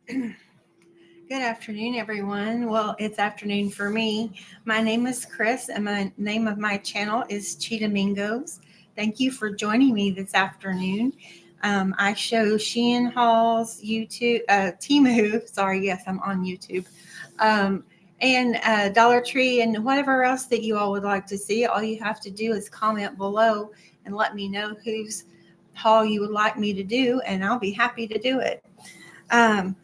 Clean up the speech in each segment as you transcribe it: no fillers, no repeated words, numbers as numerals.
Good afternoon, everyone. Well, it's afternoon for me. My name is Chris, and the name of my channel is Cheetah Mingos. Thank you for joining me this afternoon. I show Shein hauls, YouTube, Temu. Sorry, yes, I'm on YouTube, um, and Dollar Tree, and whatever else that you all would like to see. All you have to do is comment below and let me know whose haul you would like me to do, and I'll be happy to do it. Um,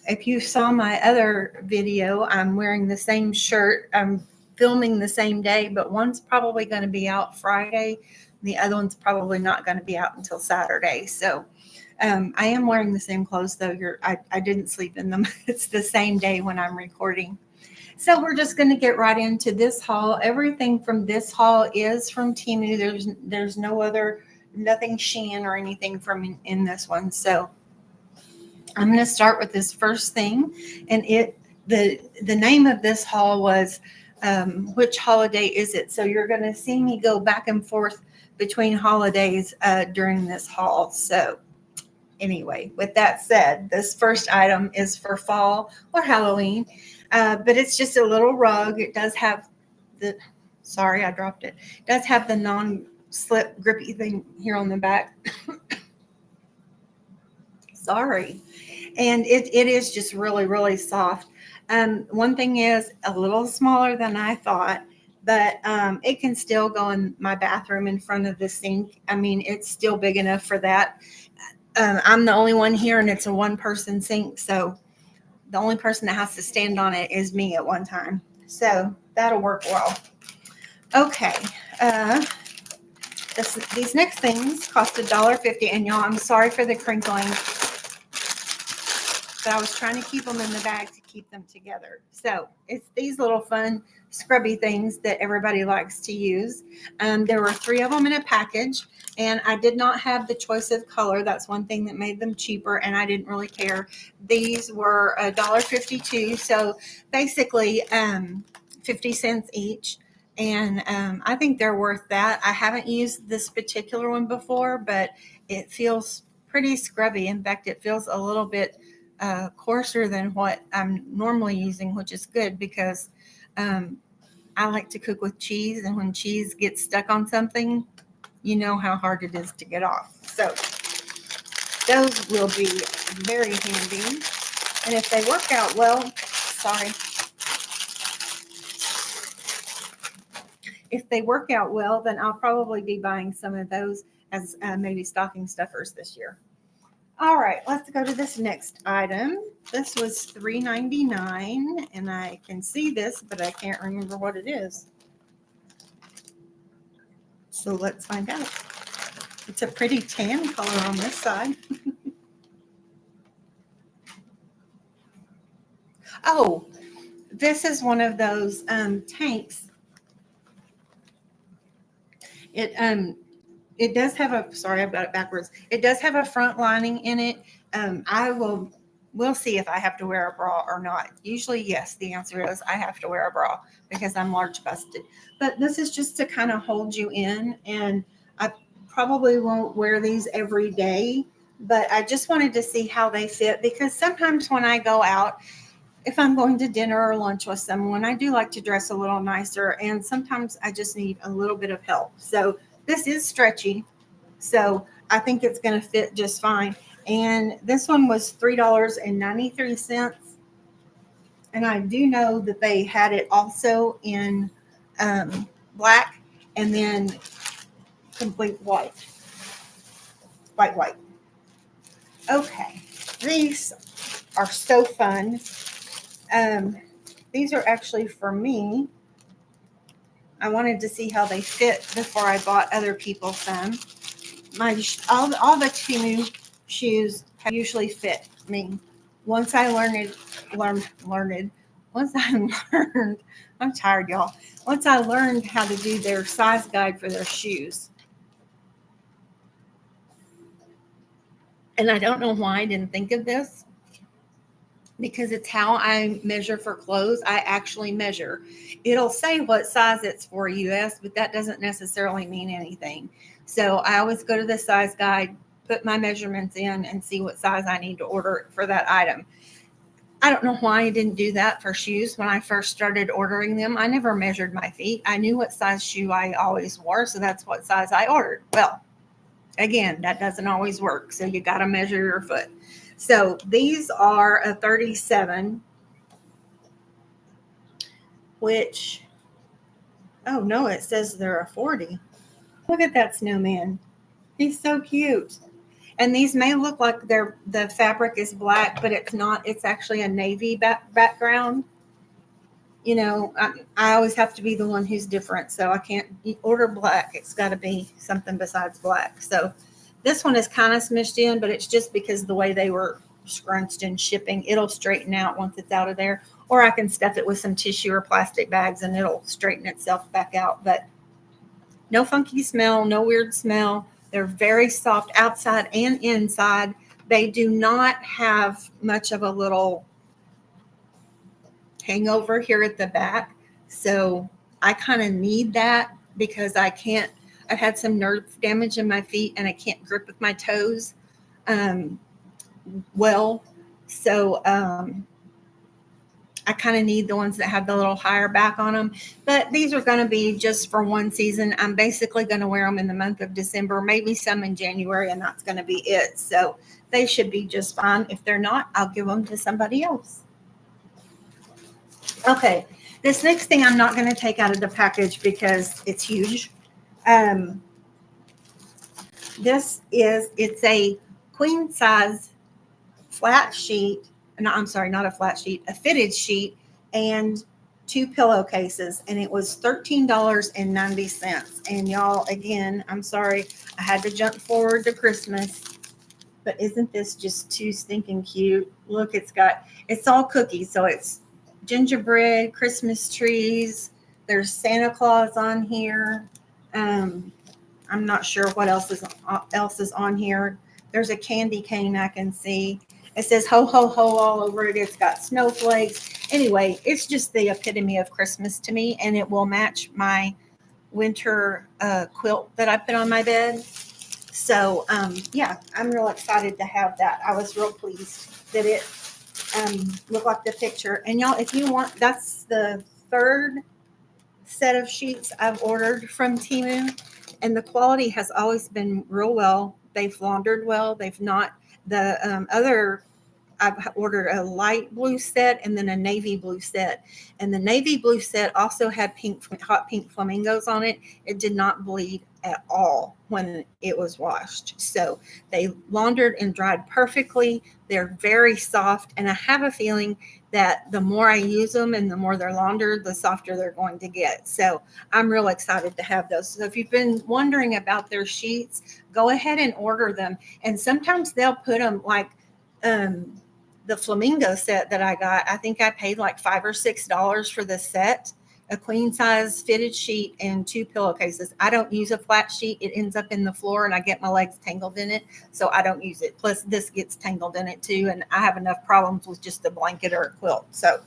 if you saw my other video, I'm wearing the same shirt. I'm filming the same day, but one's probably going to be out Friday. The other one's probably not going to be out until Saturday. So I am wearing the same clothes, though. I didn't sleep in them. It's the same day when I'm recording. So we're just going to get right into this haul. Everything from this haul is from Temu. There's no other, nothing Shein or anything from in this one. So I'm going to start with this first thing, and the name of this haul was which holiday is it? So you're going to see me go back and forth between holidays during this haul. So anyway, with that said, this first item is for fall or Halloween, but it's just a little rug. It does have the sorry, I dropped it. It does have the non-slip grippy thing here on the back. Sorry. And it is just really, really soft. One thing is a little smaller than I thought, but it can still go in my bathroom in front of the sink. I mean, it's still big enough for that. I'm the only one here, and it's a one-person sink, so the only person that has to stand on it is me at one time. So that'll work well. Okay. These next things cost $1.50, and y'all, I'm sorry for the crinkling, but I was trying to keep them in the bag to keep them together. So it's these little fun scrubby things that everybody likes to use. There were 3 of them in a package, and I did not have the choice of color. That's one thing that made them cheaper, and I didn't really care. These were $1.52, so basically 50 cents each. And I think they're worth that. I haven't used this particular one before, but it feels pretty scrubby. In fact, it feels a little bit coarser than what I'm normally using, which is good because I like to cook with cheese, and when cheese gets stuck on something, you know how hard it is to get off. So those will be very handy. And if they work out well, sorry. If they work out well, then I'll probably be buying some of those as maybe stocking stuffers this year. All right, let's go to this next item. This was $3.99, and I can see this, but I can't remember what it is. So let's find out. It's a pretty tan color on this side. Oh, this is one of those tanks. It does have a, sorry, I've got it backwards. It does have a front lining in it. We'll see if I have to wear a bra or not. Usually, yes, the answer is I have to wear a bra because I'm large busted. But this is just to kind of hold you in, and I probably won't wear these every day, but I just wanted to see how they fit because sometimes when I go out, if I'm going to dinner or lunch with someone, I do like to dress a little nicer, and sometimes I just need a little bit of help. So this is stretchy, so I think it's going to fit just fine. And this one was $3.93, and I do know that they had it also in black and then complete white. Okay, these are so fun. Um, these are actually for me. I wanted to see how they fit before I bought other people some. All the Temu shoes usually fit me. Once I learned. Once I learned, I'm tired, y'all. Once I learned how to do their size guide for their shoes, and I don't know why I didn't think of this because it's how I measure for clothes. I actually measure. It'll say what size it's for US, but that doesn't necessarily mean anything. So I always go to the size guide put my measurements in and see what size I need to order for that item. I don't know why I didn't do that for shoes when I first started ordering them. I never measured my feet. I knew what size shoe I always wore, so that's what size I ordered. Well, again, that doesn't always work, so you got to measure your foot. So these are a 37, which, oh no, it says they're a 40. Look at that snowman. He's so cute. And these may look like the fabric is black, but it's not. It's actually a navy background. You know, I always have to be the one who's different, so I can't order black. It's got to be something besides black. So this one is kind of smushed in, but it's just because of the way they were scrunched and shipping. It'll straighten out once it's out of there, or I can stuff it with some tissue or plastic bags and it'll straighten itself back out. But no funky smell, no weird smell. They're very soft outside and inside. They do not have much of a little hangover here at the back. So I kind of need that because I've had some nerve damage in my feet and I can't grip with my toes well. So I kind of need the ones that have the little higher back on them. But these are going to be just for one season. I'm basically going to wear them in the month of December, maybe some in January, and that's going to be it. So they should be just fine. If they're not, I'll give them to somebody else. Okay, this next thing I'm not going to take out of the package because it's huge. It's a queen size flat sheet. No, I'm sorry, not a flat sheet, a fitted sheet and 2 pillowcases. And it was $13.90. And y'all, again, I'm sorry, I had to jump forward to Christmas. But isn't this just too stinking cute? Look, it's all cookies. So it's gingerbread, Christmas trees. There's Santa Claus on here. I'm not sure what else is on here. There's a candy cane I can see. It says ho ho ho all over it. It's got snowflakes. Anyway, it's just the epitome of Christmas to me, and it will match my winter quilt that I put on my bed. So yeah, I'm real excited to have that. I was real pleased that it look like the picture. And y'all, if you want, that's the third set of sheets I've ordered from Temu, and the quality has always been real well. They've laundered well. They've not the other. I've ordered a light blue set and then a navy blue set, and the navy blue set also had hot pink flamingos on it. It did not bleed at all when it was washed. So they laundered and dried perfectly. They're very soft, and I have a feeling that the more I use them and the more they're laundered, the softer they're going to get. So I'm real excited to have those. So if you've been wondering about their sheets, go ahead and order them. And sometimes they'll put them like the flamingo set that I got. I think I paid like $5 or $6 for the set, a queen size fitted sheet and 2 pillowcases. I don't use a flat sheet. It ends up in the floor and I get my legs tangled in it. So I don't use it. Plus this gets tangled in it too. And I have enough problems with just a blanket or a quilt. So,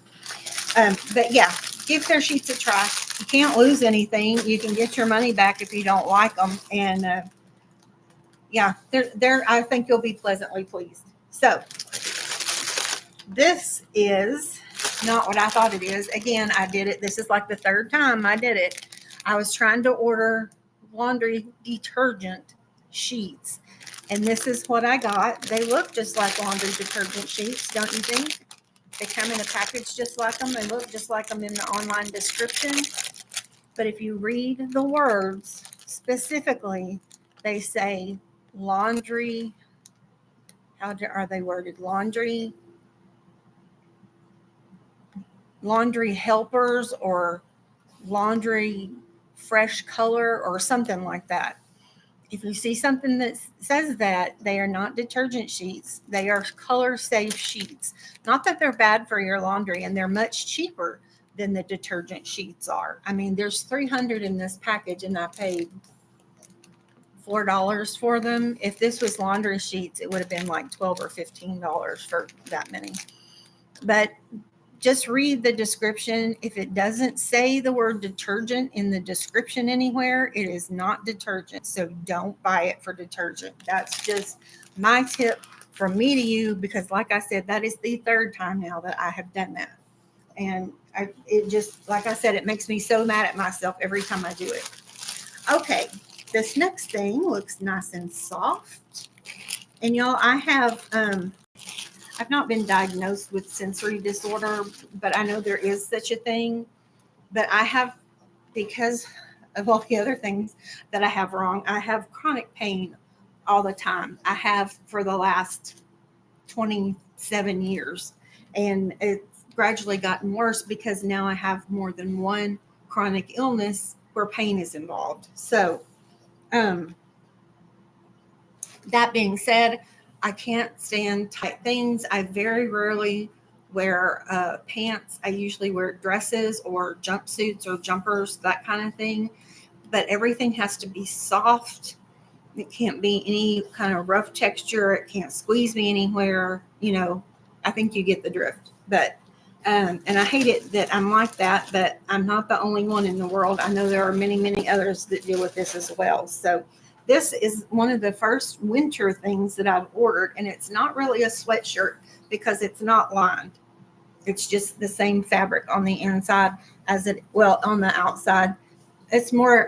but yeah, give their sheets a try. You can't lose anything. You can get your money back if you don't like them. And yeah, I think you'll be pleasantly pleased. So this is not what I thought it is. Again, I did it. This is like the third time I did it. I was trying to order laundry detergent sheets, and this is what I got. They look just like laundry detergent sheets, don't you think? They come in a package just like them. They look just like them in the online description. But if you read the words specifically, they say laundry. How are they worded? Laundry helpers or laundry fresh color or something like that. If you see something that says that, they are not detergent sheets. They are color safe sheets. Not that they're bad for your laundry, and they're much cheaper than the detergent sheets are. I mean, there's 300 in this package and I paid $4 for them. If this was laundry sheets, it would have been like $12 or $15 for that many. But just read the description. If it doesn't say the word detergent in the description anywhere, it is not detergent. So don't buy it for detergent. That's just my tip from me to you, because like I said, that is the third time now that I have done that. And it just, like I said, it makes me so mad at myself every time I do it. Okay, this next thing looks nice and soft. And y'all, I've not been diagnosed with sensory disorder, but I know there is such a thing. But I have, because of all the other things that I have wrong, I have chronic pain all the time. I have for the last 27 years. And it's gradually gotten worse because now I have more than one chronic illness where pain is involved. So, um, that being said, I can't stand tight things. I very rarely wear pants. I usually wear dresses or jumpsuits or jumpers, that kind of thing. But everything has to be soft. It can't be any kind of rough texture. It can't squeeze me anywhere. I think you get the drift. But and I hate it that I'm like that, but I'm not the only one in the world. I know there are many, many others that deal with this as well. So this is one of the first winter things that I've ordered, and it's not really a sweatshirt because it's not lined. It's just the same fabric on the inside on the outside. It's more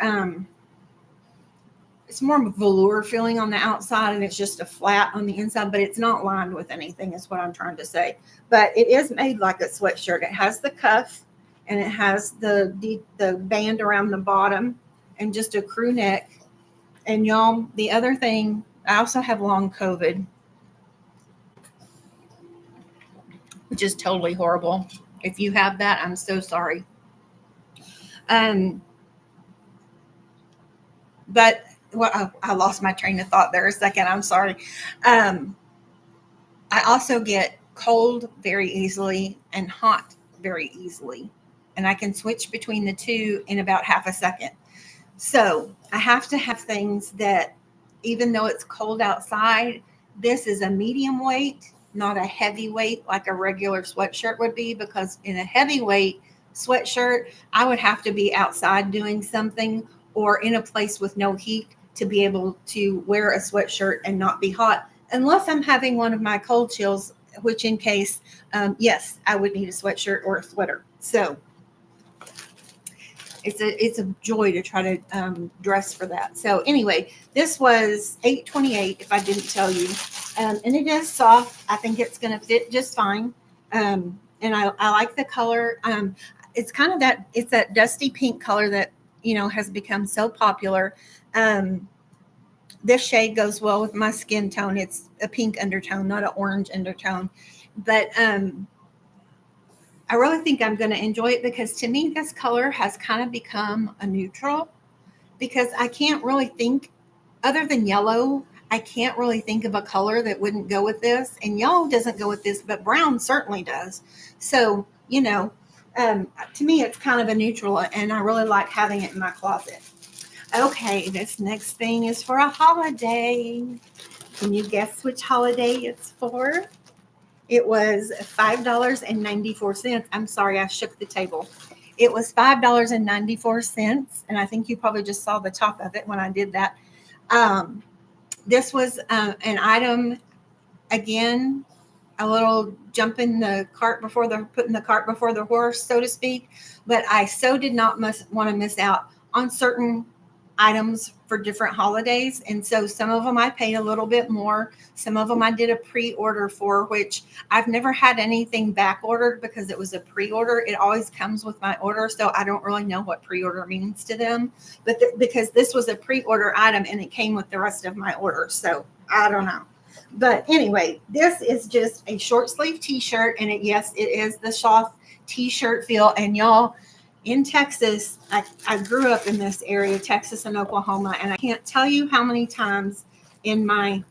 it's more velour feeling on the outside, and it's just a flat on the inside, but it's not lined with anything is what I'm trying to say. But it is made like a sweatshirt. It has the cuff, and it has the band around the bottom, and just a crew neck. And y'all, the other thing, I also have long COVID, which is totally horrible. If you have that, I'm so sorry. Um, but I lost my train of thought there a second. I'm sorry. Um, I also get cold very easily and hot very easily, and I can switch between the two in about half a second. So I have to have things that, even though it's cold outside, this is a medium weight, not a heavy weight like a regular sweatshirt would be, because in a heavyweight sweatshirt, I would have to be outside doing something or in a place with no heat to be able to wear a sweatshirt and not be hot, unless I'm having one of my cold chills, which in case, yes, I would need a sweatshirt or a sweater. So it's a joy to try to dress for that. So anyway, this was $8.28 if I didn't tell you, and it is soft. I think it's going to fit just fine, and I like the color. It's kind of that dusty pink color that has become so popular. This shade goes well with my skin tone. It's a pink undertone, not an orange undertone, but I really think I'm going to enjoy it, because to me, this color has kind of become a neutral, because I can't really think, other than yellow, I can't really think of a color that wouldn't go with this. And yellow doesn't go with this, but brown certainly does. So, to me, it's kind of a neutral, and I really like having it in my closet. Okay, this next thing is for a holiday. Can you guess which holiday it's for? It was $5.94. I'm sorry, I shook the table. It was $5.94, and I think you probably just saw the top of it when I did that. This was an item, again, a little jumping the cart putting the cart before the horse, so to speak. But I so did not want to miss out on certain items for different holidays. And so some of them I paid a little bit more. Some of them I did a pre-order for, which I've never had anything back ordered because it was a pre-order. It always comes with my order. So I don't really know what pre-order means to them, but because this was a pre-order item and it came with the rest of my order. So I don't know. But anyway, this is just a short sleeve t-shirt, and it is the soft t-shirt feel. And y'all, in Texas, I grew up in this area, Texas and Oklahoma, and I can't tell you how many times in my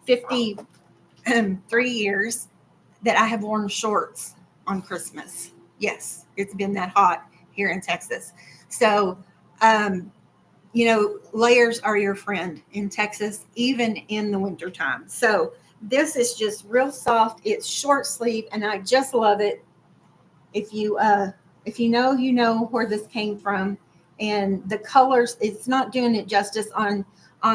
53 years that I have worn shorts on Christmas. Yes, it's been that hot here in Texas. So, layers are your friend in Texas, even in the wintertime. So this is just real soft. It's short sleeve, and I just love it. If you know, you know where this came from, and the colors. It's not doing it justice on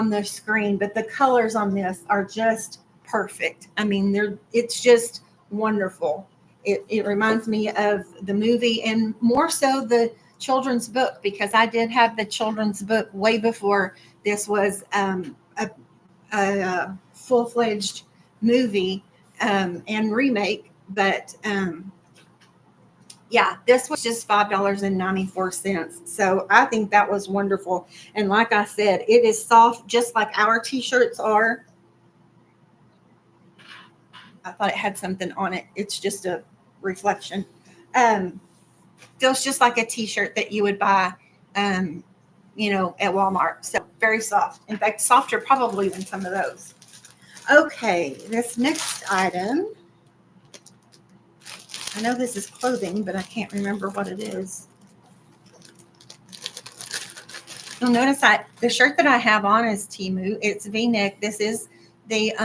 the screen, but the colors on this are just perfect. I mean, it's just wonderful. It reminds me of the movie and more so the children's book, because I did have the children's book way before this was a full-fledged movie and remake. But yeah, this was just $5.94. So I think that was wonderful. And like I said, it is soft, just like our t-shirts are. I thought it had something on it. It's just a reflection. Um, Feels just like a t-shirt that you would buy, um, at Walmart. So very soft. In fact, softer probably than some of those. Okay, this next item. I know this is clothing, but I can't remember what it is. You'll notice the shirt that I have on is Temu. It's V-neck. This is the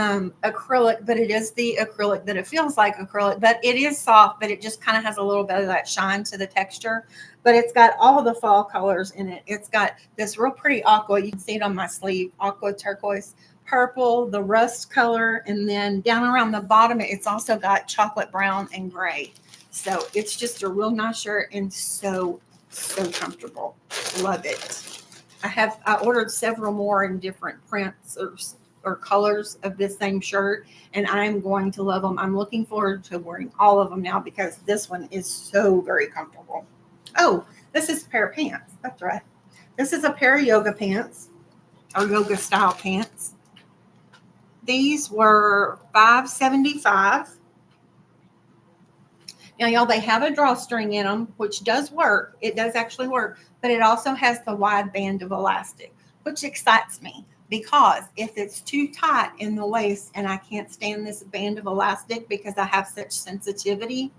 acrylic, but it is the acrylic that it feels like acrylic, but it is soft, but it just kind of has a little bit of that shine to the texture. But it's got all the fall colors in it. It's got this real pretty aqua. You can see it on my sleeve, aqua turquoise, purple, the rust color, and then down around the bottom, it's also got chocolate brown and gray. So it's just a real nice shirt and so comfortable. Love it. I ordered several more in different prints or colors of this same shirt, and I'm going to love them. I'm looking forward to wearing all of them now because this one is so very comfortable. Oh, this is a pair of pants. That's right. This is a pair of yoga pants or yoga style pants. These were $5.75. Now, y'all, they have a drawstring in them, which does work. It does actually work, but it also has the wide band of elastic, which excites me because if it's too tight in the waist and I can't stand this band of elastic because I have such sensitivity,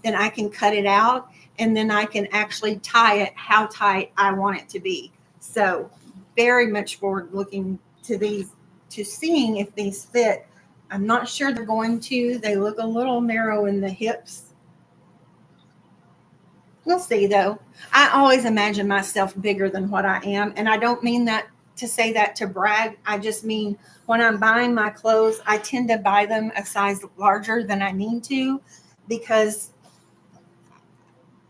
then I can cut it out and then I can actually tie it how tight I want it to be. So very much forward looking to these, to seeing if these fit. I'm not sure they're going to. They look a little narrow in the hips. We'll see, though. I always imagine myself bigger than what I am. And I don't mean that to say that to brag. I just mean when I'm buying my clothes, I tend to buy them a size larger than I need to because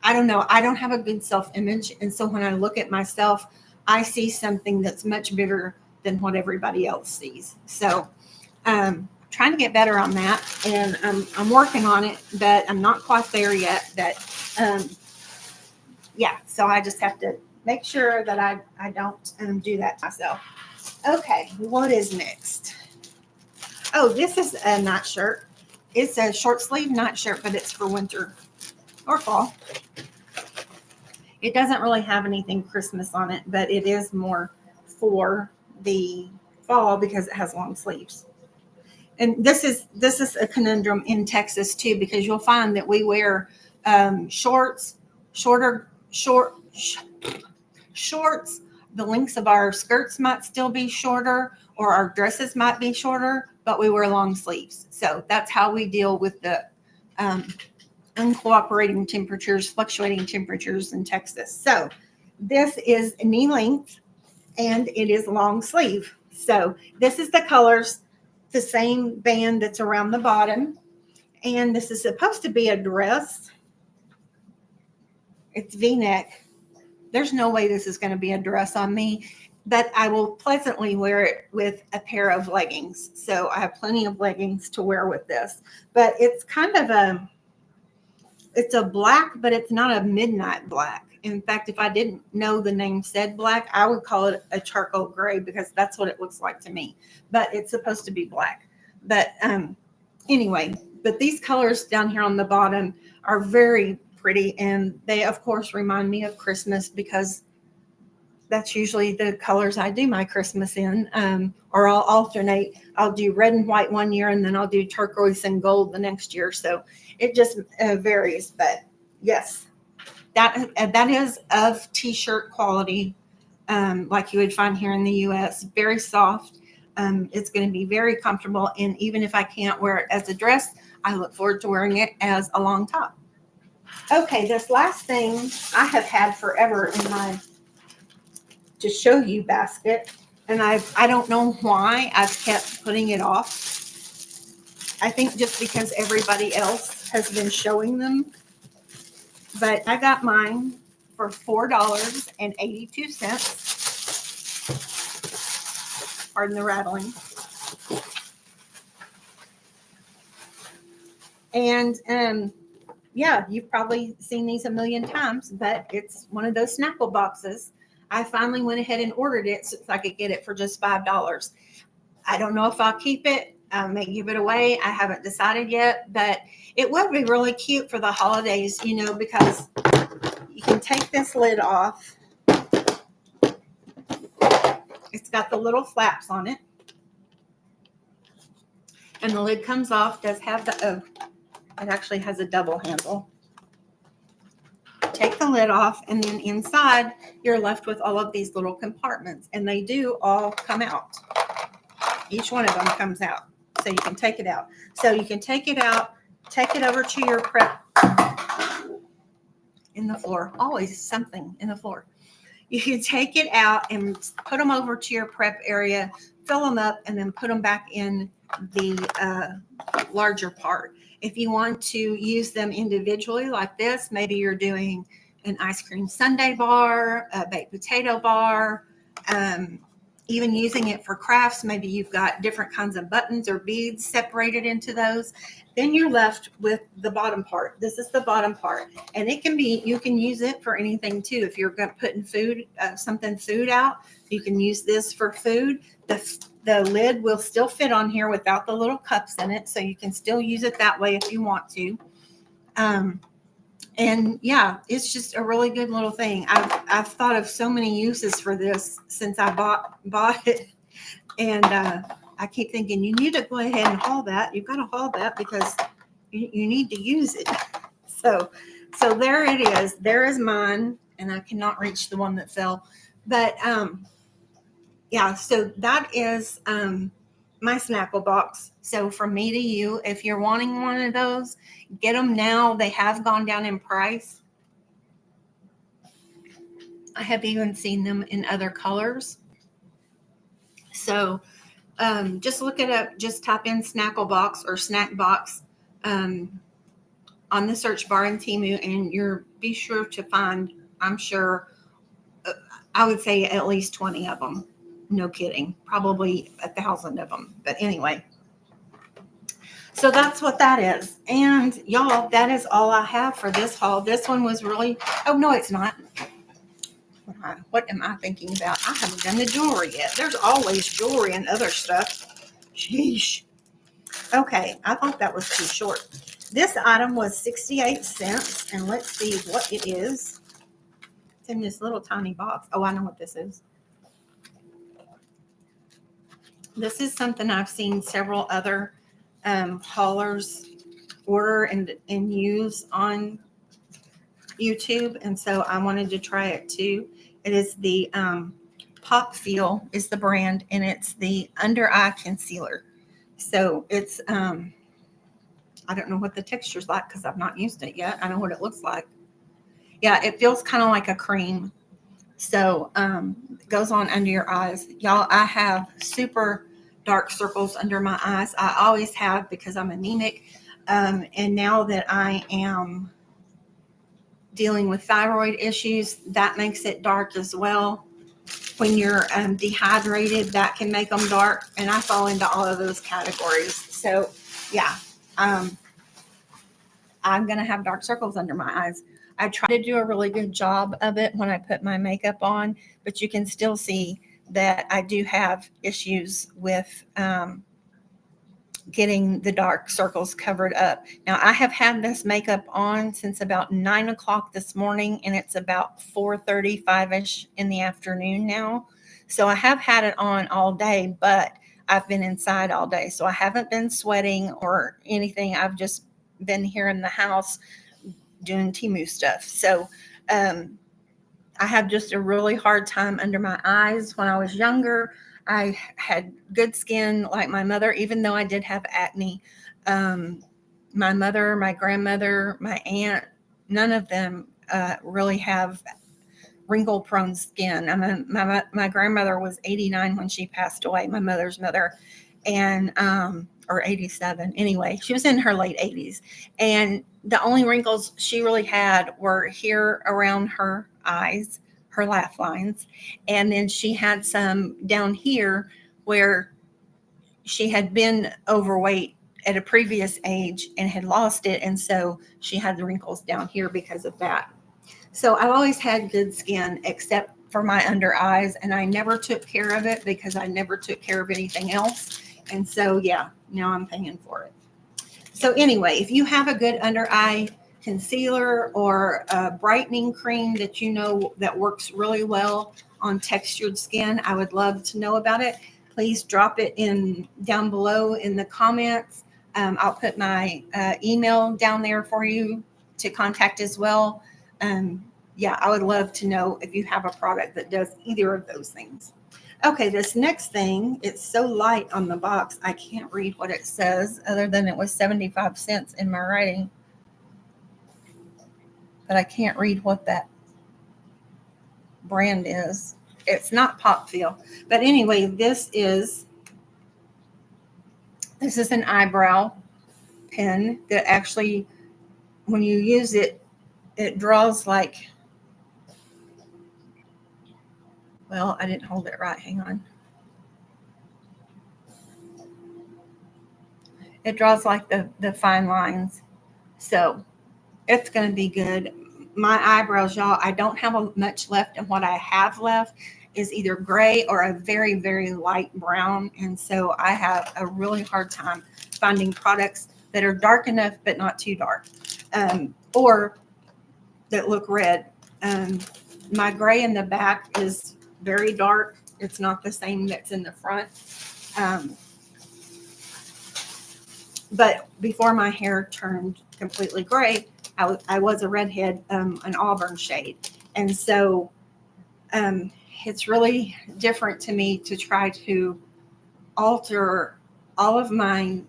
I don't know. I don't have a good self-image. And so when I look at myself, I see something that's much bigger than what everybody else sees. So trying to get better on that. And I'm working on it, but I'm not quite there yet. But yeah, so I just have to make sure that I don't do that to myself. Okay, what is next? Oh, this is a night shirt. It's a short sleeve night shirt, but it's for winter or fall. It doesn't really have anything Christmas on it, but it is more for the fall because it has long sleeves. And this is a conundrum in Texas too, because you'll find that we wear shorts, shorts. The lengths of our skirts might still be shorter, or our dresses might be shorter, but we wear long sleeves. So that's how we deal with the uncooperating temperatures, fluctuating temperatures in Texas. So this is knee length and it is long sleeve. So this is the colors, the same band that's around the bottom. And this is supposed to be a dress. It's V-neck. There's no way this is going to be a dress on me, but I will pleasantly wear it with a pair of leggings. So I have plenty of leggings to wear with this, but it's kind of it's a black, but it's not a midnight black. In fact, if I didn't know the name said black, I would call it a charcoal gray because that's what it looks like to me, but it's supposed to be black. But anyway, but these colors down here on the bottom are very pretty, and they of course remind me of Christmas because that's usually the colors I do my Christmas in, or I'll alternate. I'll do red and white one year and then I'll do turquoise and gold the next year. So it just varies, but yes, that is of t-shirt quality, like you would find here in the US. Very soft. It's going to be very comfortable, and even if I can't wear it as a dress, I look forward to wearing it as a long top. Okay, this last thing I have had forever in my to show you basket, and I don't know why I've kept putting it off. I think just because everybody else has been showing them, but I got mine for $4.82. Pardon the rattling. And yeah, you've probably seen these a million times, but it's one of those Snapple boxes. I finally went ahead and ordered it so I could get it for just $5. I don't know if I'll keep it. I may give it away. I haven't decided yet, but it would be really cute for the holidays, because you can take this lid off. It's got the little flaps on it, and the lid comes off. Does have it actually has a double handle. Take the lid off, and then inside you're left with all of these little compartments, and they do all come out. Each one of them comes out, so you can take it out. So you can take it out, take it over to your prep in the floor. Always something in the floor. You can take it out and put them over to your prep area, fill them up, and then put them back in the larger part. If you want to use them individually like this, maybe you're doing an ice cream sundae bar, a baked potato bar, even using it for crafts. Maybe you've got different kinds of buttons or beads separated into those. Then you're left with the bottom part. This is the bottom part, and you can use it for anything too. If you're putting food out, you can use this for food. The lid will still fit on here without the little cups in it, so you can still use it that way if you want to. And yeah, it's just a really good little thing. I've thought of so many uses for this since I bought it, and I keep thinking you need to go ahead and haul that. You've got to haul that because you need to use it. So there it is. There is mine, and I cannot reach the one that fell, but yeah. So that is my Snapple box. So from me to you, if you're wanting one of those, get them now. They have gone down in price. I have even seen them in other colors. So just look it up. Just type in Snackle box or snack box on the search bar in Temu, and be sure to find, I'm sure, I would say at least 20 of them. No kidding. Probably 1,000 of them. But anyway. So that's what that is. And y'all, that is all I have for this haul. This one was really, oh no, it's not. What am I thinking about? I haven't done the jewelry yet. There's always jewelry and other stuff. Sheesh. Okay, I thought that was too short. This item was 68 cents, and let's see what it is. It's in this little tiny box. Oh, I know what this is. This is something I've seen several other haulers order and use on YouTube, and so I wanted to try it too. It is the Pop Feel is the brand, and it's the under eye concealer. So it's I don't know what the texture's like because I've not used it yet. I know what it looks like. Yeah, it feels kind of like a cream. So it goes on under your eyes. Y'all, I have super dark circles under my eyes. I always have because I'm anemic. And now that I am dealing with thyroid issues, that makes it dark as well. When you're dehydrated, that can make them dark. And I fall into all of those categories. So yeah, I'm going to have dark circles under my eyes. I try to do a really good job of it when I put my makeup on, but you can still see that I do have issues with getting the dark circles covered up. Now, I have had this makeup on since about 9 o'clock this morning, and it's about 4:35-ish in the afternoon now. So I have had it on all day, but I've been inside all day. So I haven't been sweating or anything. I've just been here in the house doing Temu stuff. So I have just a really hard time under my eyes. When I was younger, I had good skin like my mother, even though I did have acne. My mother, my grandmother, my aunt, none of them really have wrinkle prone skin. I mean, my grandmother was 89 when she passed away, my mother's mother, and or 87. Anyway, she was in her late 80s. And the only wrinkles she really had were here around her eyes, her laugh lines. And then she had some down here where she had been overweight at a previous age and had lost it. And so she had the wrinkles down here because of that. So I've always had good skin except for my under eyes, and I never took care of it because I never took care of anything else. And so, yeah, now I'm paying for it. So anyway, if you have a good under eye concealer or a brightening cream that you know that works really well on textured skin, I would love to know about it. Please drop it in down below in the comments. I'll put my email down there for you to contact as well. Yeah, I would love to know if you have a product that does either of those things. Okay, this next thing, it's so light on the box, I can't read what it says other than it was 75 cents in my writing. But I can't read what that brand is. It's not Pop Feel. But anyway, this is an eyebrow pen that actually, when you use it, it draws like, well, I didn't hold it right. Hang on. It draws like the fine lines. So it's going to be good. My eyebrows, y'all, I don't have much left, and what I have left is either gray or a very, very light brown. And so I have a really hard time finding products that are dark enough but not too dark, or that look red. My gray in the back is very dark. It's not the same that's in the front. But before my hair turned completely gray, I was a redhead, an auburn shade. And so it's really different to me to try to alter all of my,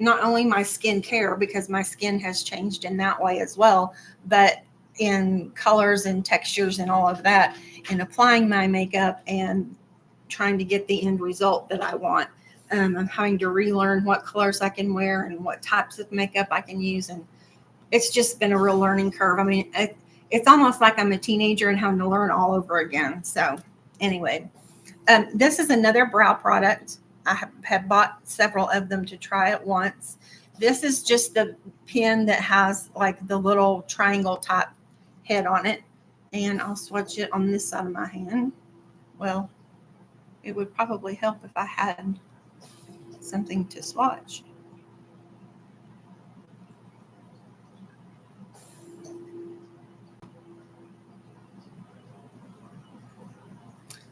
not only my skin care, because my skin has changed in that way as well, but in colors and textures and all of that, and applying my makeup and trying to get the end result that I want. I'm having to relearn what colors I can wear and what types of makeup I can use. And it's just been a real learning curve. I mean, it's almost like I'm a teenager and having to learn all over again. So anyway, this is another brow product. I have bought several of them to try it once. This is just the pen that has like the little triangle type head on it. And I'll swatch it on this side of my hand. Well, it would probably help if I had something to swatch.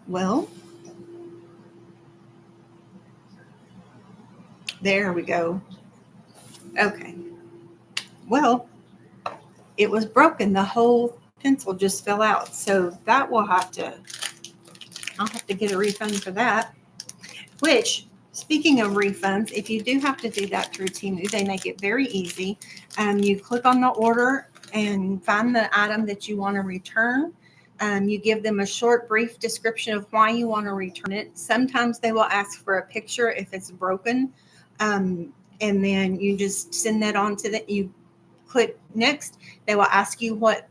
Well, there we go. Okay. Well, it was broken. The whole pencil just fell out. So that I'll have to get a refund for that. Which, speaking of refunds, if you do have to do that through Temu, they make it very easy. You click on the order and find the item that you want to return. You give them a short, brief description of why you want to return it. Sometimes they will ask for a picture if it's broken. And then you just send that on to you click next. They will ask you what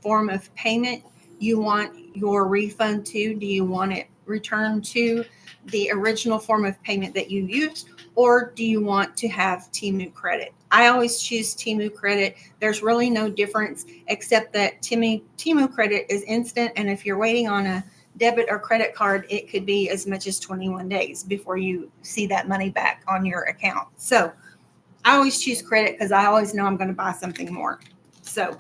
form of payment you want your refund to. Do you want it returned to the original form of payment that you used, or do you want to have Temu credit? I always choose Temu credit. There's really no difference except that Temu credit is instant, and if you're waiting on a debit or credit card, it could be as much as 21 days before you see that money back on your account. So I always choose credit because I always know I'm going to buy something more. So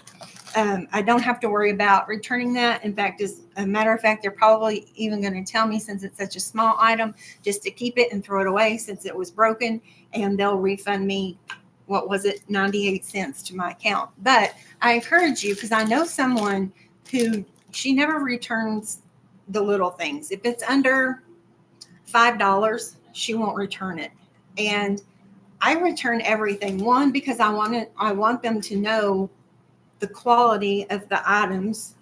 I don't have to worry about returning that. In fact, as a matter of fact, they're probably even going to tell me, since it's such a small item, just to keep it and throw it away since it was broken, and they'll refund me, what was it, 98 cents to my account. But I encourage you, because I know someone who, she never returns the little things. If it's under $5, she won't return it. And I return everything. One, because I want them to know the quality of the items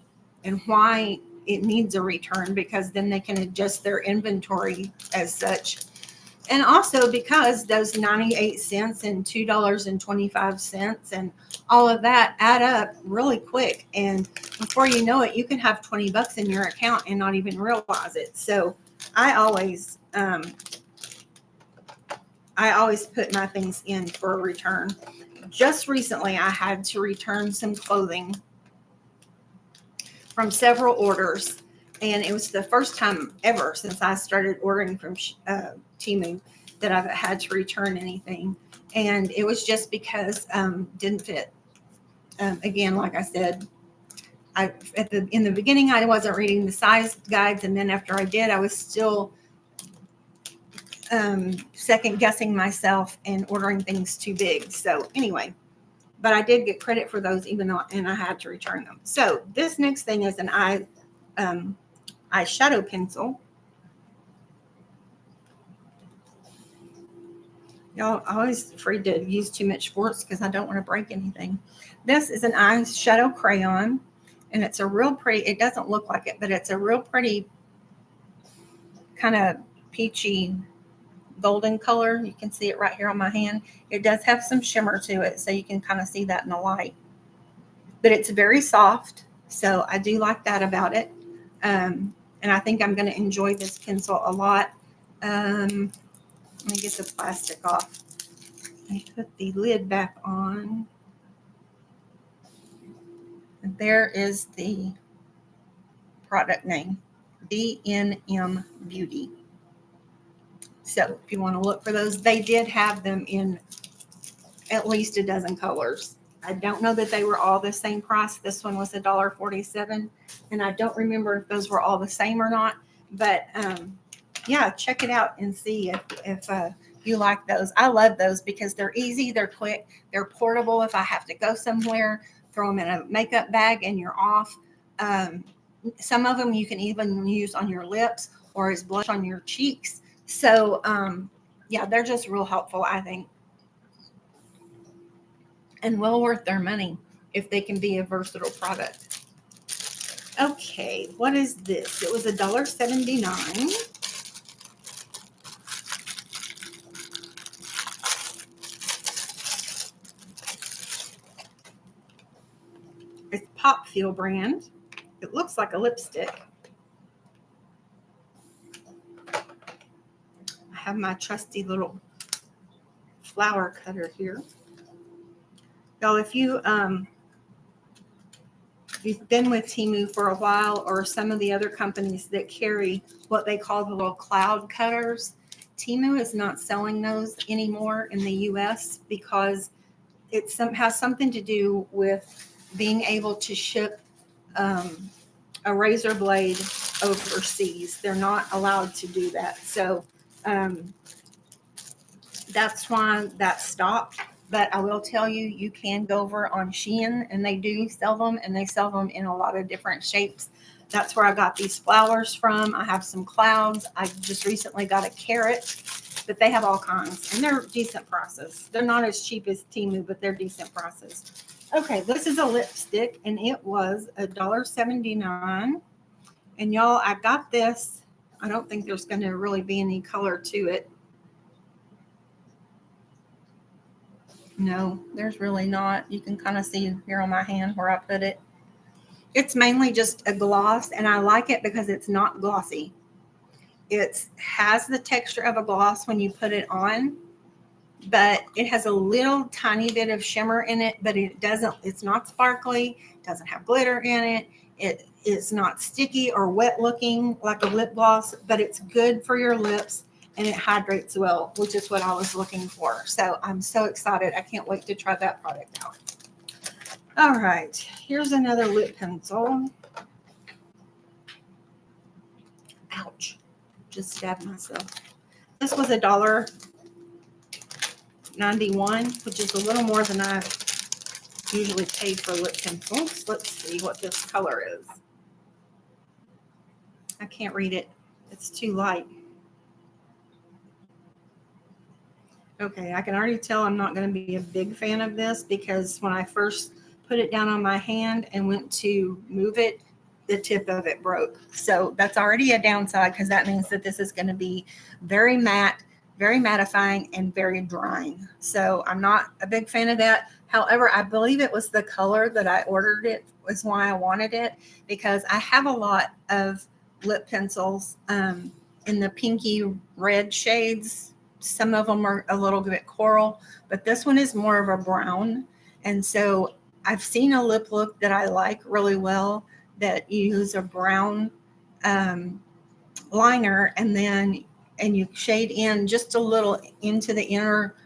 and why it needs a return, because then they can adjust their inventory as such. And also because those 98 cents and $2.25 and all of that add up really quick. And before you know it, you can have 20 bucks in your account and not even realize it. So I always put my things in for a return. Just recently, I had to return some clothing from several orders, and it was the first time ever since I started ordering from Temu that I've had to return anything, and it was just because didn't fit. Again, like I said, in the beginning I wasn't reading the size guides, and then after I did, I was still second guessing myself and ordering things too big. So anyway, but I did get credit for those, even though and I had to return them. So this next thing is an eyeshadow pencil. Y'all, I'm always afraid to use too much force because I don't want to break anything. This is an eyeshadow crayon, and it's a real pretty, it doesn't look like it, but it's a real pretty kind of peachy golden color. You can see it right here on my hand. It does have some shimmer to it, so you can kind of see that in the light. But it's very soft, so I do like that about it. And I think I'm going to enjoy this pencil a lot. Let me get the plastic off and put the lid back on. And there is the product name, D&M Beauty. So if you want to look for those, they did have them in at least a dozen colors. I don't know that they were all the same price. This one was $1.47, and I don't remember if those were all the same or not. But yeah, check it out and see if you like those. I love those because they're easy, they're quick, they're portable. If I have to go somewhere, throw them in a makeup bag and you're off. Some of them you can even use on your lips or as blush on your cheeks. So yeah, they're just real helpful, I think, and well worth their money if they can be a versatile product. Okay, what is this? It was $1.79. It's Pop Feel brand. It looks like a lipstick. I have my trusty little flower cutter here. Y'all, if you've been with Temu for a while, or some of the other companies that carry what they call the little cloud cutters, Temu is not selling those anymore in the US because it has something to do with being able to ship a razor blade overseas. They're not allowed to do that. So that's why that stopped. But I will tell you, you can go over on Shein, and they do sell them, and they sell them in a lot of different shapes. That's where I got these flowers from. I have some clouds. I just recently got a carrot, but they have all kinds, and they're decent prices. They're not as cheap as Temu, but they're decent prices. Okay, this is a lipstick, and it was $1.79. And y'all, I got this. I don't think there's going to really be any color to it. No, there's really not. You can kind of see here on my hand where I put it. It's mainly just a gloss, and I like it because it's not glossy. It has the texture of a gloss when you put it on, but it has a little tiny bit of shimmer in it, but it's not sparkly, doesn't have glitter in it. It is not sticky or wet looking like a lip gloss, but it's good for your lips. And it hydrates well, which is what I was looking for. So I'm so excited. I can't wait to try that product out. All right, here's another lip pencil. Ouch, just stabbed myself. This was $1.91, which is a little more than I usually pay for lip pencils. Let's see what this color is. I can't read it. It's too light. Okay, I can already tell I'm not going to be a big fan of this because when I first put it down on my hand and went to move it, the tip of it broke. So that's already a downside, because that means that this is going to be very matte, very mattifying, and very drying. So I'm not a big fan of that. However, I believe it was the color that I ordered it was why I wanted it, because I have a lot of lip pencils in the pinky red shades. Some of them are a little bit coral, but this one is more of a brown. And so I've seen a lip look that I like really well, that you use a brown liner and you shade in just a little into the inner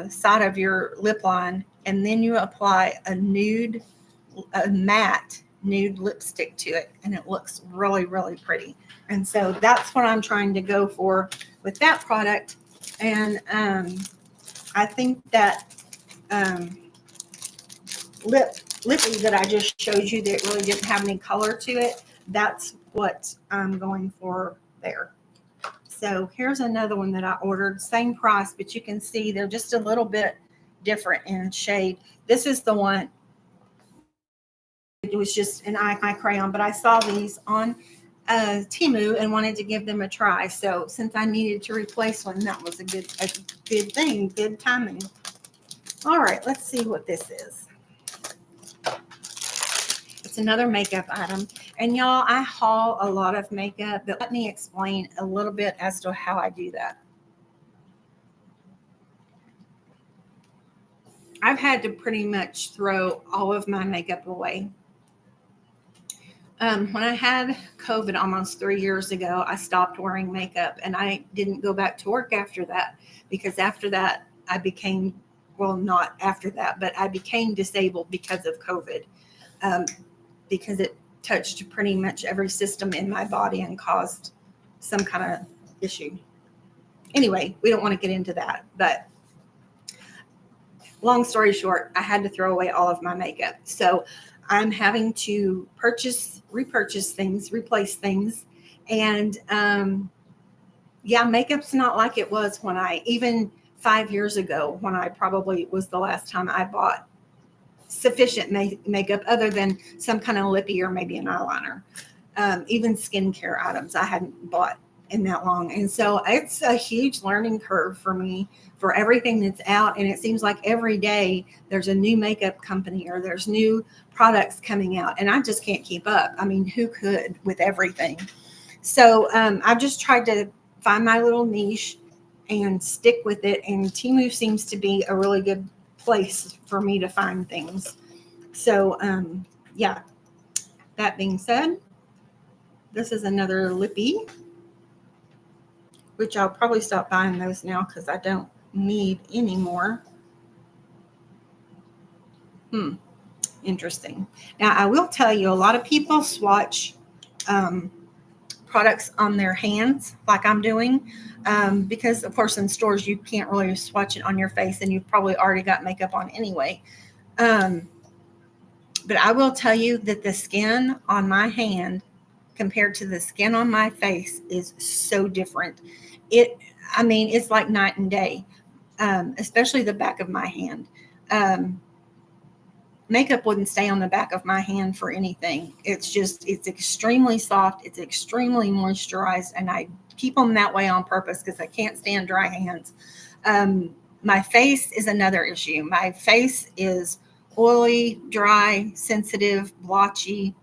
side of your lip line, and then you apply a matte nude lipstick to it, and it looks really, really pretty. And so that's what I'm trying to go for with that product. And I think that lippy that I just showed you that really didn't have any color to it, that's what I'm going for there. So here's another one that I ordered, same price, but you can see they're just a little bit different in shade. This is the one, it was just an eye crayon, but I saw these on Temu and wanted to give them a try. So since I needed to replace one, that was a good thing, good timing. All right, let's see what this is. It's another makeup item. And y'all, I haul a lot of makeup, but let me explain a little bit as to how I do that. I've had to pretty much throw all of my makeup away. When I had COVID almost 3 years ago, I stopped wearing makeup, and I didn't go back to work after that, because after that I became, well, not after that, but I became disabled because of COVID, because it touched pretty much every system in my body and caused some kind of issue. Anyway, we don't want to get into that, but long story short, I had to throw away all of my makeup. So I'm having to repurchase things, replace things. And yeah, makeup's not like it was when even 5 years ago, when I probably was the last time I bought sufficient makeup other than some kind of lippy or maybe an eyeliner. Even skincare items I hadn't bought in that long. And so it's a huge learning curve for me for everything that's out. And it seems like every day there's a new makeup company or there's new products coming out, and I just can't keep up. I mean, who could with everything? So I've just tried to find my little niche and stick with it. And Temu seems to be a really good place for me to find things. So yeah, that being said, this is another lippy, which I'll probably stop buying those now because I don't need any more. Interesting. Now, I will tell you, a lot of people swatch products on their hands like I'm doing, because, of course, in stores, you can't really swatch it on your face, and you've probably already got makeup on anyway. But I will tell you that the skin on my hand compared to the skin on my face is so different. It's like night and day, especially the back of my hand. Makeup wouldn't stay on the back of my hand for anything. It's extremely soft. It's extremely moisturized, and I keep them that way on purpose because I can't stand dry hands. My face is another issue. My face is oily, dry, sensitive, blotchy,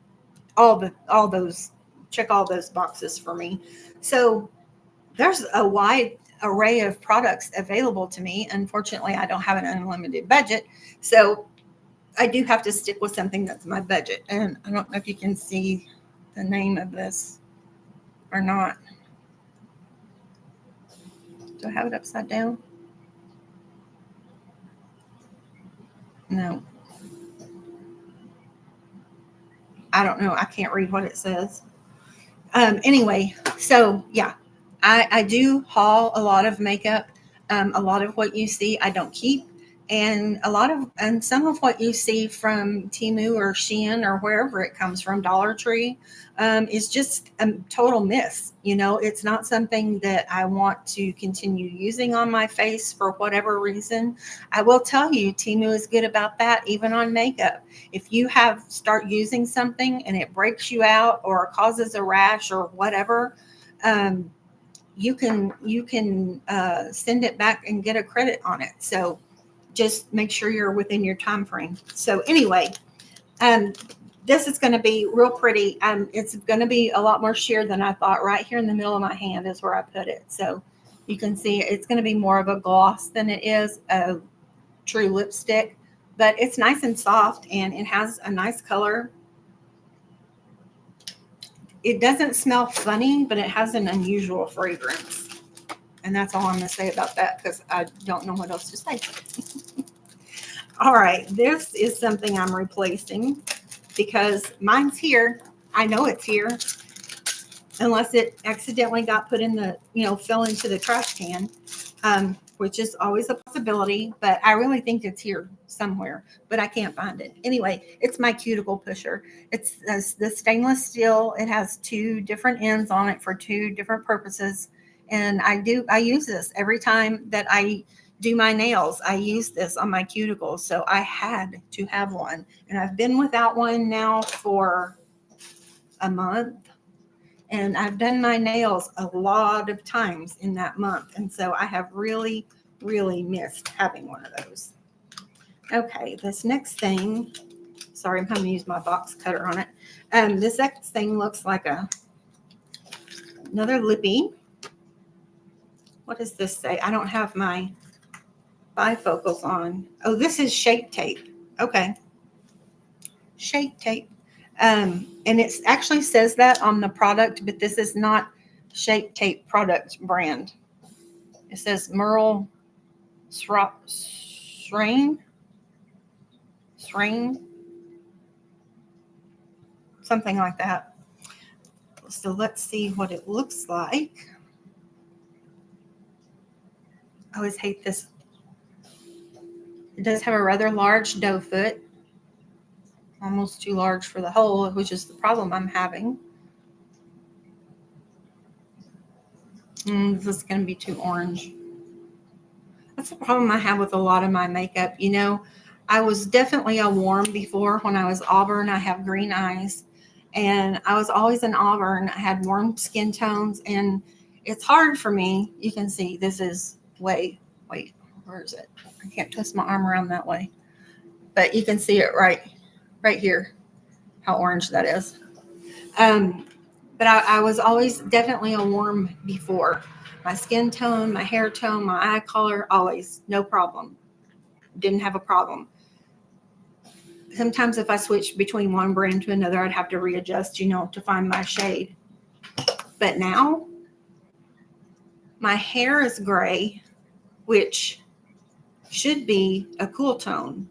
check all those boxes for me. So there's a wide array of products available to me. Unfortunately, I don't have an unlimited budget. So I do have to stick with something that's my budget. And I don't know if you can see the name of this or not. Do I have it upside down? No. I don't know. I can't read what it says. Anyway, so yeah, I do haul a lot of makeup. A lot of what you see I don't keep, And some of what you see from Temu or Shein or wherever it comes from, Dollar Tree, is just a total miss. It's not something that I want to continue using on my face for whatever reason. I will tell you, Temu is good about that, even on makeup. If you start using something and it breaks you out or causes a rash or whatever, you can send it back and get a credit on it. So just make sure you're within your time frame. So anyway, um, this is going to be real pretty. It's going to be a lot more sheer than I thought. Right here in the middle of my hand is where I put it. So you can see it's going to be more of a gloss than it is a true lipstick, but it's nice and soft and it has a nice color. It doesn't smell funny, but it has an unusual fragrance. And that's all I'm going to say about that because I don't know what else to say. All right, this is something I'm replacing because mine's here. I know it's here, unless it accidentally got put in fell into the trash can, which is always a possibility, but I really think it's here somewhere, but I can't find it. Anyway, it's my cuticle pusher. It's the stainless steel. It has two different ends on it for two different purposes. And I use this every time that I do my nails. I use this on my cuticles. So I had to have one. And I've been without one now for a month. And I've done my nails a lot of times in that month. And so I have really, really missed having one of those. Okay, this next thing, sorry, I'm going to use my box cutter on it. This next thing looks like another lippy. What does this say? I don't have my bifocals on. Oh, this is Shape Tape. Okay. Shape Tape. And it actually says that on the product, but this is not Shape Tape product brand. It says Merle Srain, something like that. So let's see what it looks like. I always hate this. It does have a rather large doe foot, almost too large for the hole, which is the problem I'm having. This is going to be too orange. That's the problem I have with a lot of my makeup. I was definitely a warm before. When I was auburn, I have green eyes, and I was always an auburn. I had warm skin tones, and it's hard for me. You can see this is wait, where is it? I can't twist my arm around that way, but you can see it right here, how orange that is. But I was always definitely a warm before. My skin tone, my hair tone, my eye color, always, no problem. Didn't have a problem. Sometimes if I switched between one brand to another, I'd have to readjust, to find my shade. But now, my hair is gray, which should be a cool tone.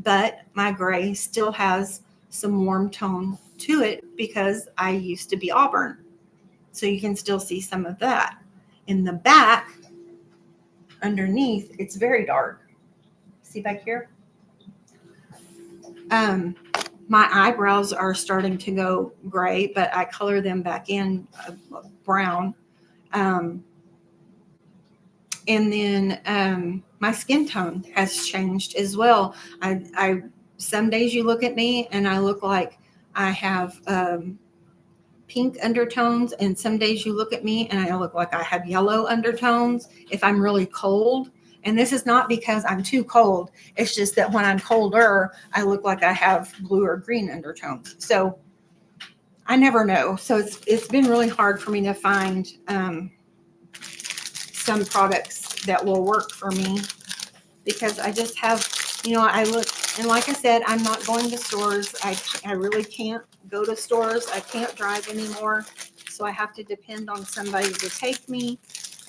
But my gray still has some warm tone to it because I used to be auburn. So you can still see some of that. In the back, underneath, it's very dark. See back here? My eyebrows are starting to go gray, but I color them back in brown. And then my skin tone has changed as well. I some days you look at me and I look like I have pink undertones, and some days you look at me and I look like I have yellow undertones if I'm really cold. And this is not because I'm too cold. It's just that when I'm colder, I look like I have blue or green undertones. So I never know. So it's been really hard for me to find some products that will work for me because I just have, I look, and like I said, I'm not going to stores. I really can't go to stores. I can't drive anymore. So I have to depend on somebody to take me.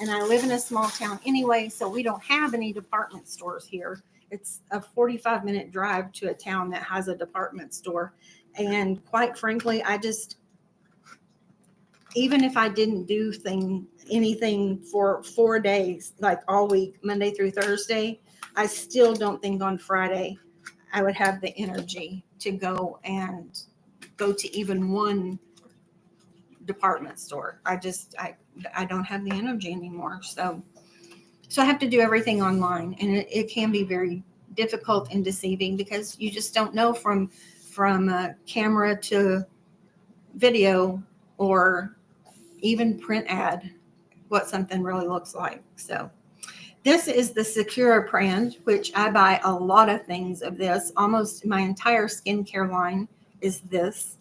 And I live in a small town anyway, so we don't have any department stores here. It's a 45-minute drive to a town that has a department store. And quite frankly, even if I didn't do anything for 4 days, like all week, Monday through Thursday, I still don't think on Friday I would have the energy to go to even one department store. I don't have the energy anymore. So I have to do everything online, and it can be very difficult and deceiving because you just don't know from camera to video or even print ad what something really looks like. So this is the Secura brand, which I buy a lot of things of this. Almost my entire skincare line is this.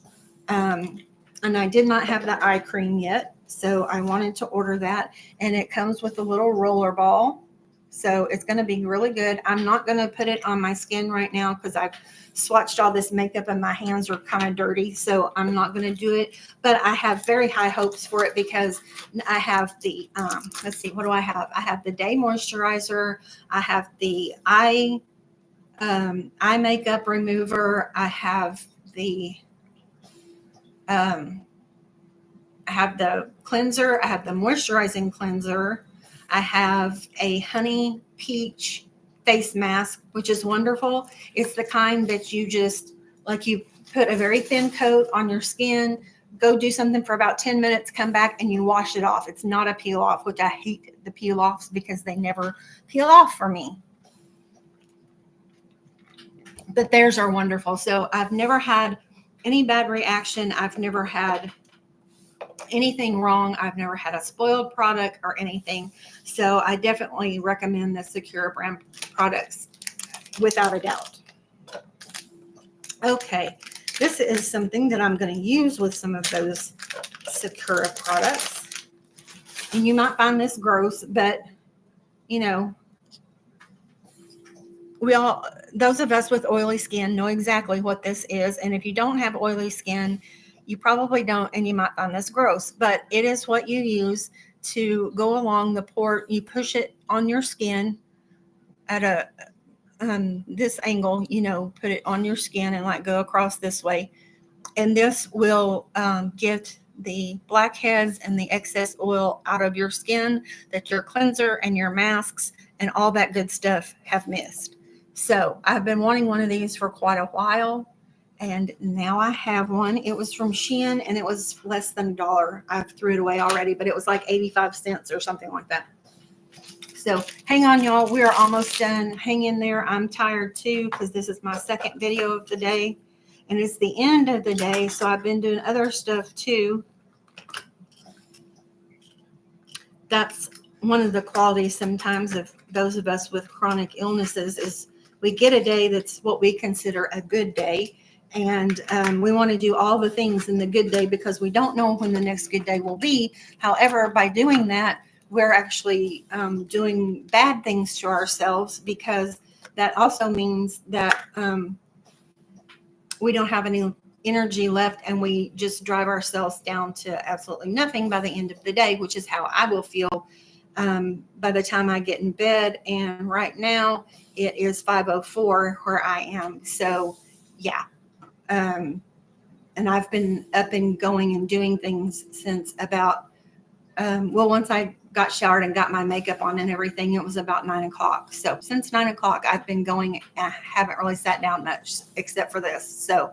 And I did not have the eye cream yet, so I wanted to order that. And it comes with a little roller ball. So it's going to be really good. I'm not going to put it on my skin right now because I've swatched all this makeup and my hands are kind of dirty. So I'm not going to do it. But I have very high hopes for it because I have the, let's see, what do I have? I have the day moisturizer. I have the eye makeup remover. I have the cleanser. I have the moisturizing cleanser. I have a honey peach face mask, which is wonderful. It's the kind that you just, like, you put a very thin coat on your skin, go do something for about 10 minutes, come back and you wash it off. It's not a peel off, which I hate the peel offs because they never peel off for me. But theirs are wonderful. So I've never had any bad reaction. I've never had anything wrong. I've never had a spoiled product or anything. So I definitely recommend the Secura brand products without a doubt. Okay, this is something that I'm going to use with some of those Secura products. And you might find this gross, but you know, those of us with oily skin know exactly what this is. And if you don't have oily skin, you probably don't, and you might find this gross, but it is what you use to go along the port. You push it on your skin at this angle, put it on your skin and like go across this way. And this will get the blackheads and the excess oil out of your skin that your cleanser and your masks and all that good stuff have missed. So I've been wanting one of these for quite a while. And now I have one. It was from Shein and it was less than $1. I threw it away already, but it was like 85 cents or something like that. So hang on, y'all. We are almost done. Hang in there. I'm tired too because this is my second video of the day and it's the end of the day. So I've been doing other stuff too. That's one of the qualities sometimes of those of us with chronic illnesses is we get a day that's what we consider a good day. And we want to do all the things in the good day because we don't know when the next good day will be. However, by doing that, we're actually doing bad things to ourselves because that also means that we don't have any energy left and we just drive ourselves down to absolutely nothing by the end of the day, which is how I will feel by the time I get in bed. And right now it is 5:04 where I am. So yeah. And I've been up and going and doing things since about, once I got showered and got my makeup on and everything, it was about 9 o'clock. So since 9 o'clock, I've been going. I haven't really sat down much except for this. So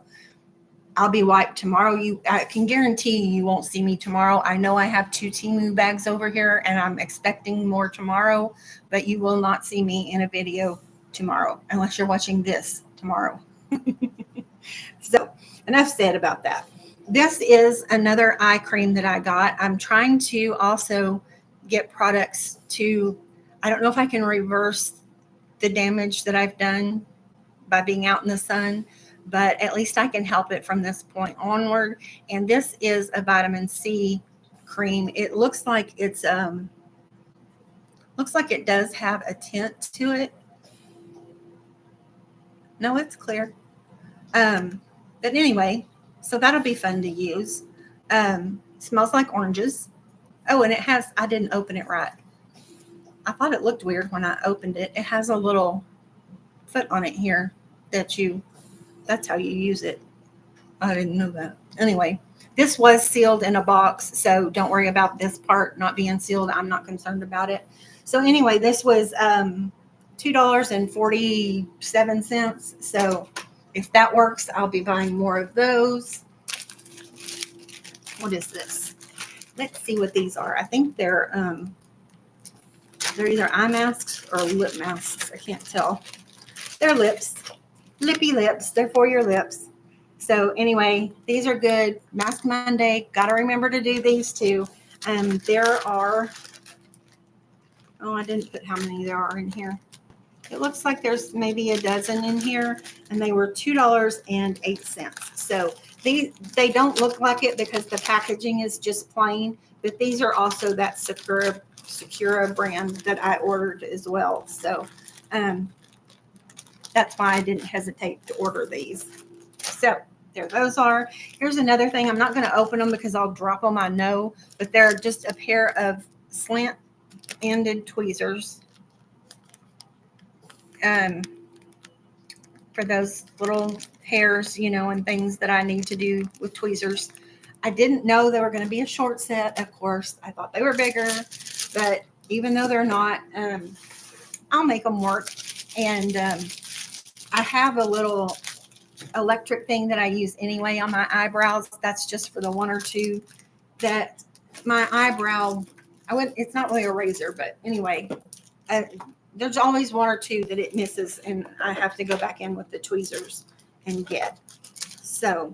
I'll be wiped tomorrow. I can guarantee you won't see me tomorrow. I know I have 2 Temu bags over here and I'm expecting more tomorrow, but you will not see me in a video tomorrow unless you're watching this tomorrow. So enough said about that. This is another eye cream that I got. I'm trying to also get products I don't know if I can reverse the damage that I've done by being out in the sun, but at least I can help it from this point onward. And this is a vitamin C cream. It looks like it does have a tint to it. No, it's clear. But anyway, so that'll be fun to use. Smells like oranges. Oh, and I didn't open it right. I thought it looked weird when I opened it. It has a little foot on it here that's how you use it. I didn't know that. Anyway, this was sealed in a box, so don't worry about this part not being sealed. I'm not concerned about it. So anyway, this was $2.47. So if that works, I'll be buying more of those. What is this? Let's see what these are. I think they're either eye masks or lip masks. I can't tell. They're lips, lippy lips. They're for your lips. So anyway, these are good. Mask Monday. Got to remember to do these too. There are, oh, I didn't put how many there are in here. It looks like there's maybe a dozen in here, and they were $2.08. So they don't look like it because the packaging is just plain, but these are also that Secura brand that I ordered as well. So that's why I didn't hesitate to order these. So there those are. Here's another thing. I'm not going to open them because I'll drop them, I know, but they're just a pair of slant-ended tweezers. For those little hairs, and things that I need to do with tweezers. I didn't know they were going to be a short set, of course. I thought they were bigger, but even though they're not, I'll make them work. And I have a little electric thing that I use anyway on my eyebrows. That's just for the one or two that my eyebrow, it's not really a razor, but anyway, there's always one or two that it misses, and I have to go back in with the tweezers and get. So,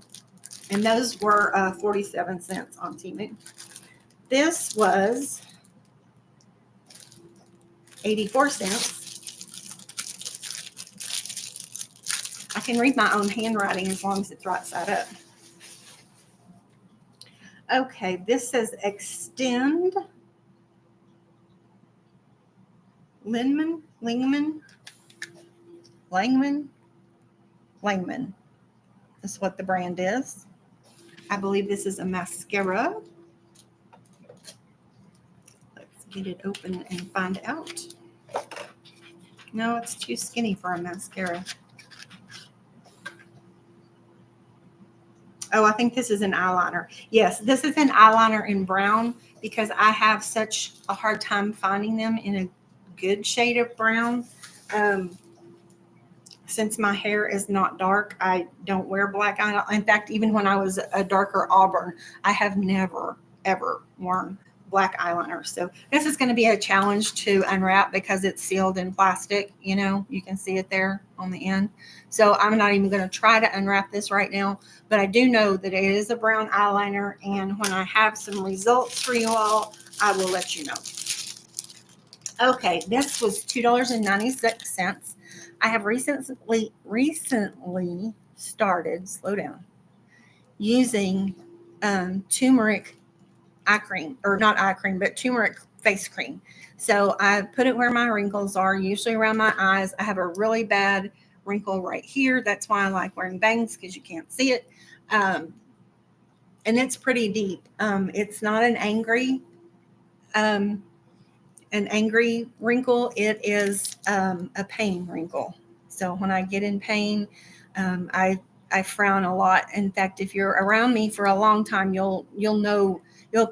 and those were 47 cents on Temu. This was 84 cents. I can read my own handwriting as long as it's right side up. Okay, this says Extend Langman. That's what the brand is. I believe this is a mascara. Let's get it open and find out. No, it's too skinny for a mascara. Oh, I think this is an eyeliner. Yes, this is an eyeliner in brown because I have such a hard time finding them in a good shade of brown. Since my hair is not dark, I don't wear black eyeliner. In fact, even when I was a darker auburn, I have never, ever worn black eyeliner. So this is going to be a challenge to unwrap because it's sealed in plastic. You can see it there on the end. So I'm not even going to try to unwrap this right now, but I do know that it is a brown eyeliner. And when I have some results for you all, I will let you know. Okay, this was $2.96. I have recently started, slow down, using turmeric eye cream, or not eye cream, but turmeric face cream. So I put it where my wrinkles are, usually around my eyes. I have a really bad wrinkle right here. That's why I like wearing bangs, because you can't see it. And it's pretty deep. It's not an angry wrinkle. It is a pain wrinkle. So when I get in pain, I frown a lot. In fact, if you're around me for a long time, you'll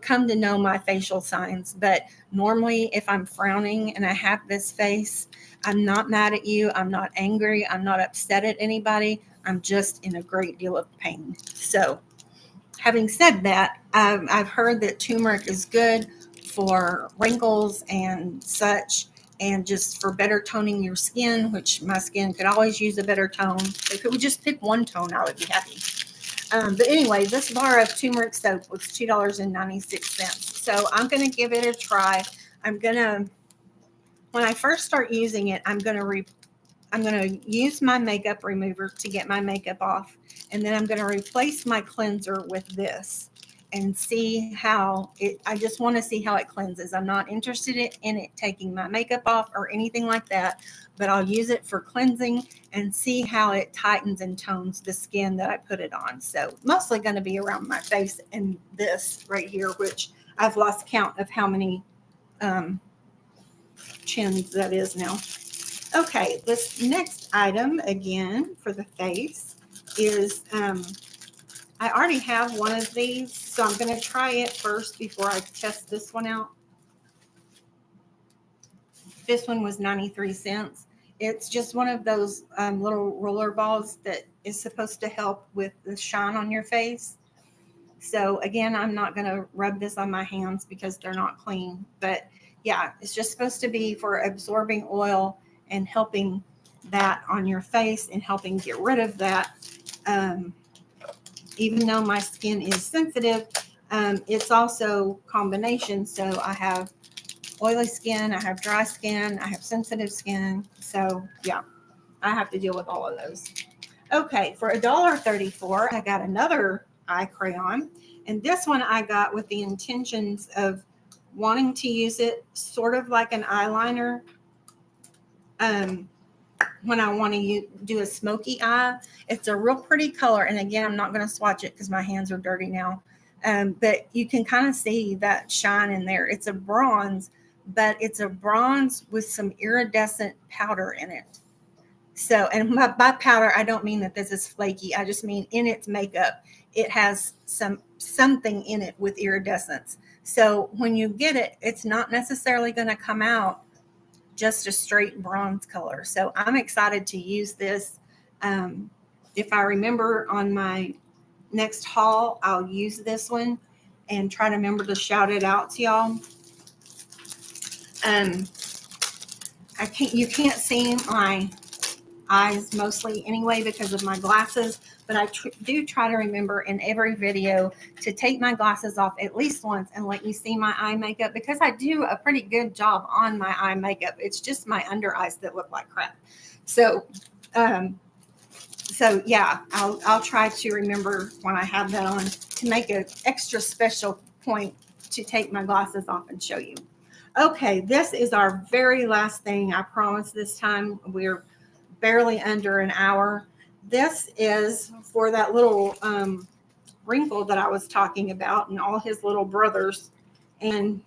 come to know my facial signs. But normally, if I'm frowning and I have this face, I'm not mad at you. I'm not angry. I'm not upset at anybody. I'm just in a great deal of pain. So having said that, I've heard that turmeric is good for wrinkles and such, and just for better toning your skin, which my skin could always use a better tone. If it would just pick one tone, I would be happy. But anyway, this bar of turmeric soap was $2.96. So I'm going to give it a try. When I first start using it, I'm going to use my makeup remover to get my makeup off. And then I'm going to replace my cleanser with this and see how I just want to see how it cleanses. I'm not interested in it taking my makeup off or anything like that, but I'll use it for cleansing and see how it tightens and tones the skin that I put it on. So mostly going to be around my face and this right here, which I've lost count of how many chins that is now. Okay, this next item again for the face is I already have one of these, so I'm going to try it first before I test this one out. This one was 93 cents. It's just one of those little roller balls that is supposed to help with the shine on your face. So again, I'm not going to rub this on my hands because they're not clean. But yeah, it's just supposed to be for absorbing oil and helping that on your face and helping get rid of that. Um, Even though my skin is sensitive, it's also combination. So I have oily skin, I have dry skin, I have sensitive skin. So yeah, I have to deal with all of those. Okay, for $1.34, I got another eye crayon. And this one I got with the intentions of wanting to use it sort of like an eyeliner when I want to do a smoky eye. It's a real pretty color. And again, I'm not going to swatch it because my hands are dirty now. But you can kind of see that shine in there. It's a bronze, but it's a bronze with some iridescent powder in it. So, and by powder, I don't mean that this is flaky. I just mean in its makeup, it has something in it with iridescence. So when you get it, it's not necessarily going to come out just a straight bronze color. So I'm excited to use this. If I remember on my next haul, I'll use this one and try to remember to shout it out to y'all. You can't see my eyes mostly anyway because of my glasses, but I do try to remember in every video to take my glasses off at least once and let you see my eye makeup, because I do a pretty good job on my eye makeup. It's just my under eyes that look like crap. So yeah, I'll try to remember when I have that on to make an extra special point to take my glasses off and show you. Okay, this is our very last thing. I promise this time we're barely under an hour. This is for that little wrinkle that I was talking about and all his little brothers. And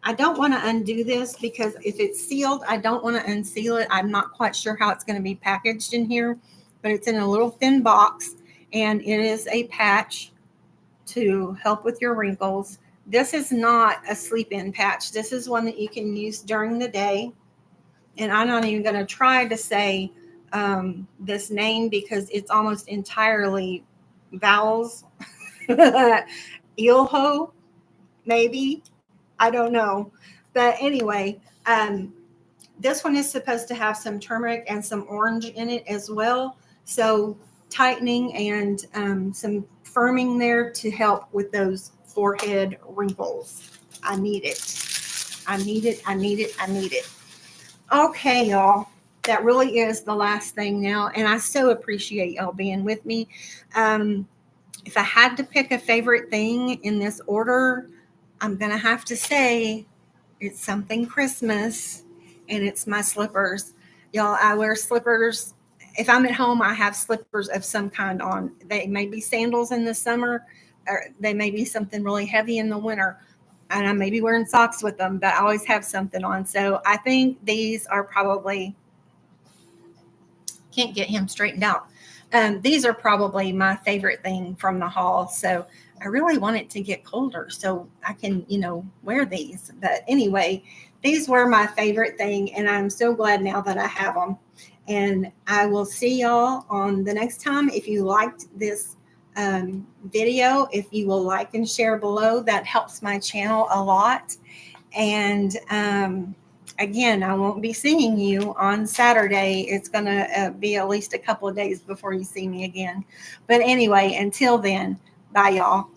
I don't want to undo this because if it's sealed, I don't want to unseal it. I'm not quite sure how it's going to be packaged in here, but it's in a little thin box and it is a patch to help with your wrinkles. This is not a sleep-in patch. This is one that you can use during the day. And I'm not even going to try to say this name because it's almost entirely vowels. Ilho, maybe. I don't know. But anyway, this one is supposed to have some turmeric and some orange in it as well. So tightening and some firming there to help with those forehead wrinkles. I need it. I need it. I need it. I need it. Okay, y'all. That really is the last thing now. And I so appreciate y'all being with me. If I had to pick a favorite thing in this order, I'm going to have to say it's something Christmas, and it's my slippers. Y'all, I wear slippers. If I'm at home, I have slippers of some kind on. They may be sandals in the summer, or they may be something really heavy in the winter. And I may be wearing socks with them, but I always have something on. So I think these are probably, can't get him straightened out. These are probably my favorite thing from the haul. So I really want it to get colder so I can, wear these. But anyway, these were my favorite thing. And I'm so glad now that I have them. And I will see y'all on the next time. If you liked this video, if you will like and share below, that helps my channel a lot. And again, I won't be seeing you on Saturday. It's going to be at least a couple of days before you see me again. But anyway, until then, bye y'all.